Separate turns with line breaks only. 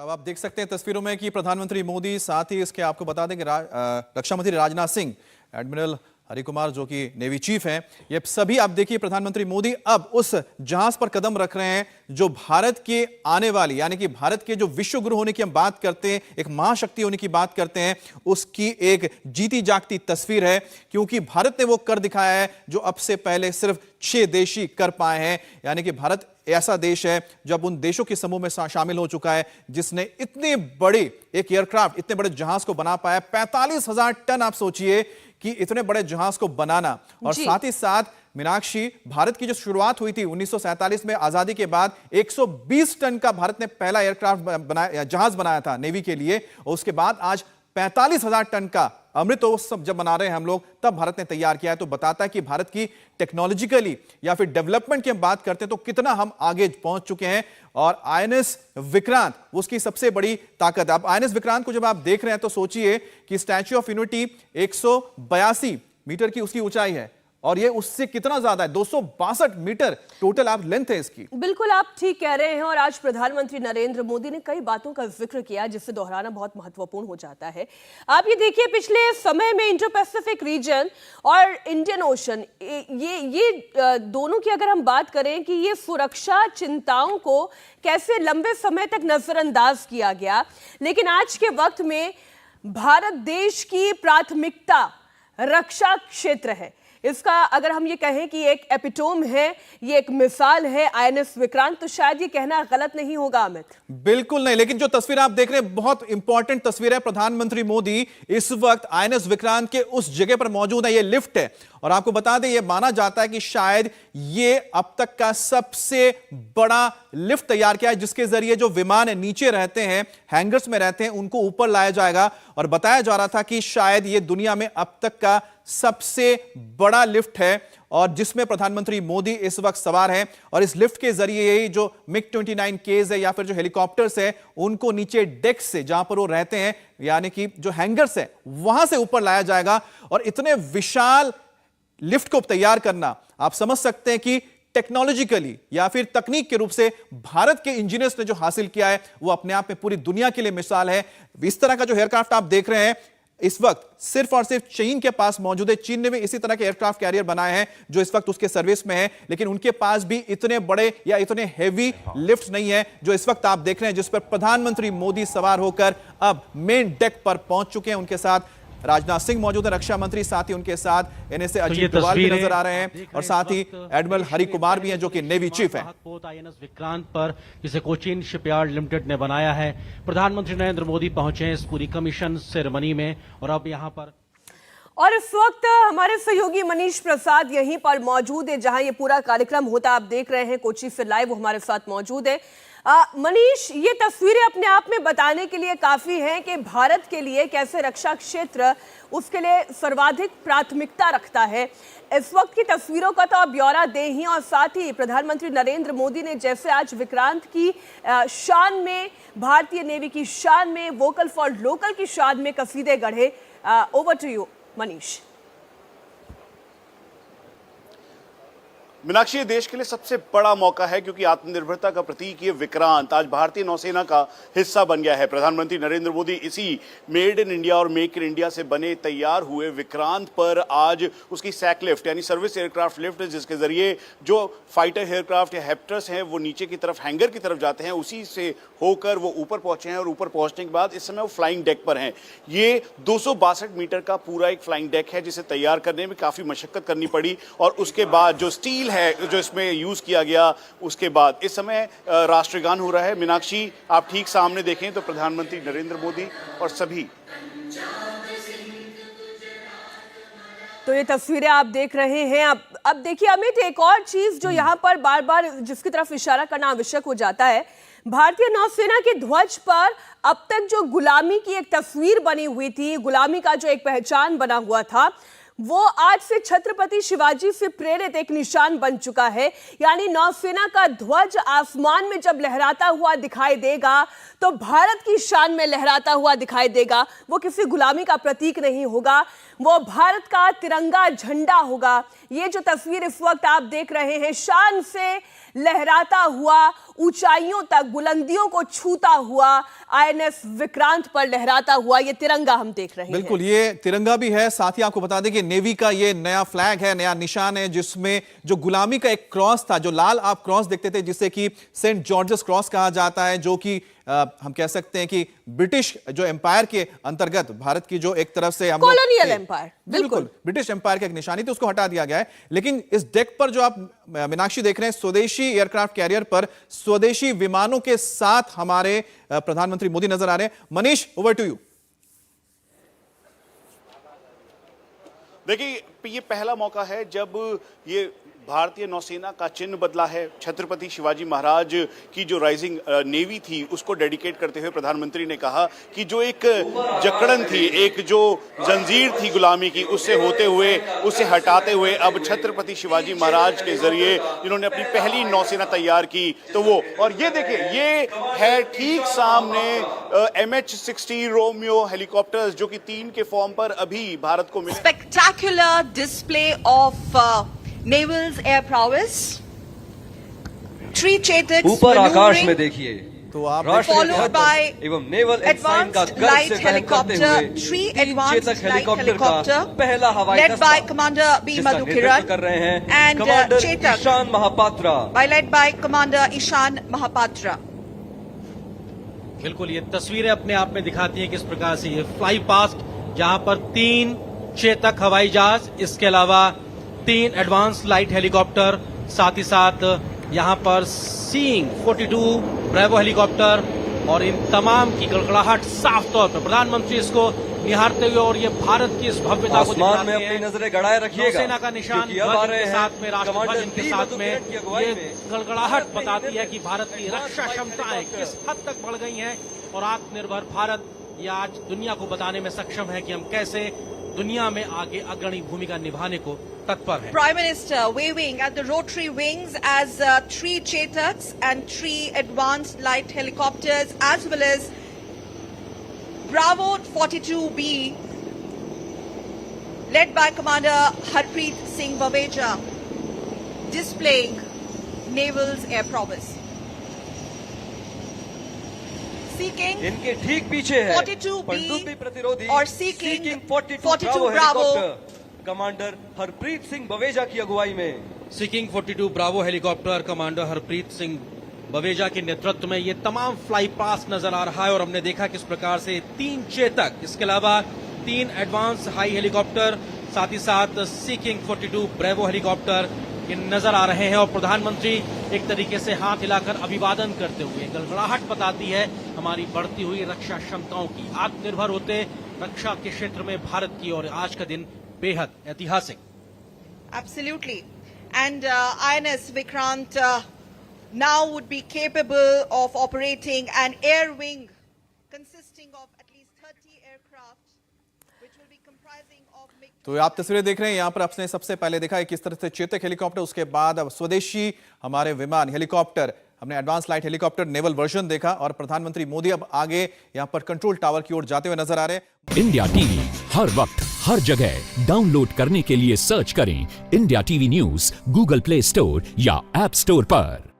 अब आप देख सकते हैं तस्वीरों में कि प्रधानमंत्री मोदी, साथ ही इसके आपको बता दें कि रक्षा मंत्री राजनाथ सिंह, एडमिरल हरि कुमार जो कि नेवी चीफ हैं, ये सभी आप देखिए प्रधानमंत्री मोदी अब उस जहाज पर कदम रख रहे हैं जो भारत के आने वाली, यानी कि भारत के जो विश्व गुरु होने की हम बात करते हैं, एक महाशक्ति होने की बात करते हैं, उसकी एक जीती जागती तस्वीर है। क्योंकि भारत ने वो कर दिखाया है जो अब से पहले सिर्फ 6 देश ही कर पाए हैं। यानी कि भारत ऐसा देश है जो अब उन देशों के समूह में शामिल हो चुका है जिसने इतने बड़े एक एयरक्राफ्ट, इतने बड़े जहाज को बना पाया। 45,000 टन, आप सोचिए कि इतने बड़े जहाज को बनाना। और साथ ही साथ मीनाक्षी, भारत की जो शुरुआत हुई थी 1947 में आजादी के बाद, 120 टन का भारत ने पहला एयरक्राफ्ट बनाया, जहाज बनाया था नेवी के लिए। और उसके बाद आज 45,000 टन का अमृत महोत्सव जब मना रहे हैं हम लोग, तब भारत ने तैयार किया है। तो बताता है कि भारत की टेक्नोलॉजिकली या फिर डेवलपमेंट की हम बात करते हैं तो कितना हम आगे पहुंच चुके हैं। और आईएनएस विक्रांत उसकी सबसे बड़ी ताकत है। अब आईएनएस विक्रांत को जब आप देख रहे हैं तो सोचिए कि स्टैच्यू ऑफ यूनिटी 182 मीटर की उसकी ऊंचाई है और ये उससे कितना ज्यादा है, 262 मीटर टोटल आप लेंथ है इसकी।
बिल्कुल आप ठीक कह रहे हैं। और आज प्रधानमंत्री नरेंद्र मोदी ने कई बातों का जिक्र किया जिसे दोहराना बहुत महत्वपूर्ण हो जाता है। आप ये देखिए, पिछले समय में इंडो पैसिफिक रीजन और इंडियन ओशन, ये दोनों की अगर हम बात करें कि ये सुरक्षा चिंताओं को कैसे लंबे समय तक नजरअंदाज किया गया, लेकिन आज के वक्त में भारत देश की प्राथमिकता रक्षा क्षेत्र है। इसका अगर हम ये कहें कि एक एपिटोम है, ये एक मिसाल है आईएनएस विक्रांत, तो शायद ये कहना गलत नहीं होगा अमित।
बिल्कुल नहीं, लेकिन जो तस्वीर आप देख रहे हैं बहुत इंपॉर्टेंट तस्वीर है। प्रधानमंत्री मोदी इस वक्त आईएनएस विक्रांत के उस जगह पर मौजूद है, ये लिफ्ट है। और आपको बता दें, ये माना जाता है कि शायद ये अब तक का सबसे बड़ा लिफ्ट तैयार किया है जिसके जरिए जो विमान नीचे रहते हैं, हैंगर्स में रहते हैं, उनको ऊपर लाया जाएगा। और बताया जा रहा था कि शायद ये दुनिया में अब तक का सबसे बड़ा लिफ्ट है और जिसमें प्रधानमंत्री मोदी इस वक्त सवार हैं। और इस लिफ्ट के जरिए ही जो MiG-29 केस है या फिर जो हेलीकॉप्टर्स है, उनको नीचे डेक से, जहां पर वो रहते हैं, यानी कि जो हैंगर्स है, वहां से ऊपर लाया जाएगा। और इतने विशाल लिफ्ट को तैयार करना, आप समझ सकते हैं कि टेक्नोलॉजिकली या फिर तकनीक के रूप से भारत के इंजीनियर्स ने जो हासिल किया है वो अपने आप में पूरी दुनिया के लिए मिसाल है। इस तरह का जो एयरक्राफ्ट आप देख रहे हैं इस वक्त सिर्फ और सिर्फ चीन के पास मौजूद है। चीन ने भी इसी तरह के एयरक्राफ्ट कैरियर बनाए हैं जो इस वक्त उसके सर्विस में है, लेकिन उनके पास भी इतने बड़े या इतने हेवी लिफ्ट नहीं है जो इस वक्त आप देख रहे हैं, जिस पर प्रधानमंत्री मोदी सवार होकर अब मेन डेक पर पहुंच चुके हैं। उनके साथ राजनाथ सिंह मौजूद है, रक्षा मंत्री, साथ ही उनके साथ एनएसए अजीत डोभाल भी नजर आ रहे हैं और साथ ही एडमिरल हरि कुमार भी हैं जो कि नेवी चीफ हैं।
आईएनएस विक्रांत पर जिसे कोचीन शिपयार्ड लिमिटेड ने बनाया है, प्रधानमंत्री नरेंद्र मोदी पहुंचे हैं इस पूरी कमीशन सेरेमनी में। और अब यहां पर
और इस वक्त हमारे सहयोगी मनीष प्रसाद यहीं पर मौजूद है जहां ये पूरा कार्यक्रम होता आप देख रहे हैं, कोची से लाइव वो हमारे साथ मौजूद है। मनीष, ये तस्वीरें अपने आप में बताने के लिए काफी हैं कि भारत के लिए कैसे रक्षा क्षेत्र उसके लिए सर्वाधिक प्राथमिकता रखता है। इस वक्त की तस्वीरों का तो आप ब्यौरा दें ही, और साथ ही प्रधानमंत्री नरेंद्र मोदी ने जैसे आज विक्रांत की शान में, भारतीय नेवी की शान में, वोकल फॉर लोकल की शान में कसीदे गढ़े। Over to you Manish.
Meenakshi, ये देश के लिए सबसे बड़ा मौका है क्योंकि आत्मनिर्भरता का प्रतीक ये विक्रांत आज भारतीय नौसेना का हिस्सा बन गया है। प्रधानमंत्री नरेंद्र मोदी इसी मेड इन इंडिया और मेक इन इंडिया से बने तैयार हुए विक्रांत पर आज उसकी सैक लिफ्ट यानी सर्विस एयरक्राफ्ट लिफ्ट, जिसके जरिए जो फाइटर एयरक्राफ्ट या हेप्टर्स हैं वो नीचे की तरफ, हैंगर की तरफ जाते हैं, उसी से होकर वो ऊपर पहुंचे हैं। और ऊपर पहुंचने के बाद इस समय वो फ्लाइंग डेक पर हैं। ये 262 मीटर का पूरा एक फ्लाइंग डेक है जिसे तैयार करने में काफी मशक्कत करनी पड़ी। और उसके बाद जो स्टील है जो इसमें यूज किया गया, उसके बाद इस समय राष्ट्रगान हो रहा है। मीनाक्षी, आप ठीक सामने देखें तो प्रधानमंत्री नरेंद्र मोदी और सभी,
तो ये तस्वीरें आप देख रहे हैं। अब देखिए अमित, एक और चीज जो यहाँ पर बार बार जिसकी तरफ इशारा करना आवश्यक हो जाता है, भारतीय नौसेना के ध्वज पर अब तक जो गुलामी की एक तस्वीर बनी हुई थी, गुलामी का जो एक पहचान बना हुआ था, वो आज से छत्रपति शिवाजी से प्रेरित एक निशान बन चुका है। यानी नौसेना का ध्वज आसमान में जब लहराता हुआ दिखाई देगा तो भारत की शान में लहराता हुआ दिखाई देगा। वो किसी गुलामी का प्रतीक नहीं होगा, वो भारत का तिरंगा झंडा होगा। ये जो तस्वीर इस वक्त आप देख रहे हैं, शान से लहराता हुआ ऊंचाइयों तक, बुलंदियों को छूता हुआ आईएनएस विक्रांत पर लहराता हुआ ये तिरंगा हम देख रहे हैं।
बिल्कुल, ये तिरंगा भी है। साथ ही आपको बता दें कि नेवी का ये नया फ्लैग है, नया निशान है, जिसमें जो गुलामी का एक क्रॉस था, जो लाल आप क्रॉस देखते थे जिसे कि सेंट जॉर्जेस क्रॉस कहा जाता है, जो कि हम कह सकते हैं कि ब्रिटिश जो एम्पायर के अंतर्गत भारत की जो एक तरफ से हम
कॉलोनियल एम्पायर,
बिल्कुल ब्रिटिश एम्पायर की एक निशानी थी, उसको हटा दिया गया है। लेकिन इस डेक पर जो आप मीनाक्षी देख रहे हैं, स्वदेशी एयरक्राफ्ट कैरियर पर स्वदेशी विमानों के साथ हमारे प्रधानमंत्री मोदी नजर आ रहे हैं। Manish, over to you.
देखिए, ये पहला मौका है जब ये भारतीय नौसेना का चिन्ह बदला है। छत्रपति शिवाजी महाराज की जो राइजिंग नेवी थी उसको डेडिकेट करते हुए प्रधानमंत्री ने कहा कि जो एक जकड़न थी, एक जो जंजीर थी गुलामी की, उससे होते हुए, उसे हटाते हुए अब छत्रपति शिवाजी महाराज के जरिए जिन्होंने अपनी पहली नौसेना तैयार की, तो वो, और ये देखिए, ये है ठीक सामने MH-60 रोमियो हेलीकॉप्टर्स जो कि 3 के फॉर्म पर अभी भारत को मिले।
Spectacular display of Naval's air prowess. Three Chetaks
ऊपर आकाश में
maneuvering,
देखिए
तो आप
followed by
एवं नेवल एंड का
advanced
गर्व
light
से वहन करते
helicopter,
हुए
3
तीन
advanced
चेतक
light
हेलीकॉप्टर का
helicopter
पहला हवाई
led by
दस्ता
Commander B.
जिसका नेतृत्व
Madhukiran
कर रहे हैं
and
commander
Chetak
Ishan Mahapatra.
led by Commander Ishan Mahapatra.
बिल्कुल, ये तस्वीरें अपने आप में दिखाती हैं किस प्रकार से ये फ्लाई पास्ट, जहां पर 3 चेतक हवाई जहाज, इसके अलावा 3 एडवांस लाइट हेलीकॉप्टर, साथ ही साथ यहां पर सीइंग 42 ब्रेवो हेलीकॉप्टर, और इन तमाम की गड़गड़ाहट साफ तौर पर प्रधानमंत्री इसको निहारते हुए और ये भारत की इस भव्यता को
आसमान में
दिखाते
अपनी
हैं।
नजरें गड़ाए रखिएगा,
नौसेना का निशान
क्योंकि अब आ
ध्वज
रहे
के
हैं
साथ में, राष्ट्रध्वज
कमांडर
इनके
बी.
साथ में,
मधुकिरण की अगुवाई
ये
में
गड़गड़ाहट बताती है कि भारत की रक्षा क्षमताएं किस हद तक बढ़ गई हैं, और आत्मनिर्भर भारत ये आज दुनिया को बताने में सक्षम है कि हम कैसे दुनिया में आगे अग्रणी भूमिका निभाने को तत्पर हैं।
Prime Minister waving at the rotary wings as 3 Chetaks and 3 advanced light helicopters as well as Bravo 42B led by Commander Harpreet Singh Baweja displaying Naval's air prowess. Seeking
इनके ठीक पीछे है
42B
पनडुब्बी प्रतिरोधी
और Seeking
42
Bravo
helicopter commander Harpreet Singh Baweja की अगुवाई में।
Seeking 42 Bravo helicopter commander Harpreet Singh Baweja के नेतृत्व में ये तमाम फ्लाई पास नजर आ रहा है, और हमने देखा किस प्रकार से 3 चेतक, इसके अलावा 3 एडवांस हाई हेलीकॉप्टर, साथ ही साथ सीकिंग 42 ब्रेवो हेलीकॉप्टर ये नजर आ रहे हैं, और प्रधानमंत्री एक तरीके से हाथ हिलाकर अभिवादन करते हुए गड़गड़ाहट बताती है हमारी बढ़ती हुई रक्षा क्षमताओं की, आत्मनिर्भर होते रक्षा के क्षेत्र में भारत की, और आज का दिन बेहद ऐतिहासिक।
Absolutely. And INS Vikrant now would be capable of operating an air wing consisting of at least 30 aircraft, which will be comprising of MiG.
तो आप तस्वीरें देख रहे हैं, यहां पर आपने सबसे पहले देखा है किस तरह से चेतक हेलीकॉप्टर, उसके बाद अब स्वदेशी हमारे विमान हेलीकॉप्टर, हमने advance light helicopter naval version देखा, और प्रधानमंत्री मोदी अब आगे यहां पर कंट्रोल टावर की ओर जाते हुए नजर आ रहे हैं।
इंडिया टीवी हर वक्त हर जगह डाउनलोड करने के लिए सर्च करें India TV news Google play store या ऐप स्टोर पर।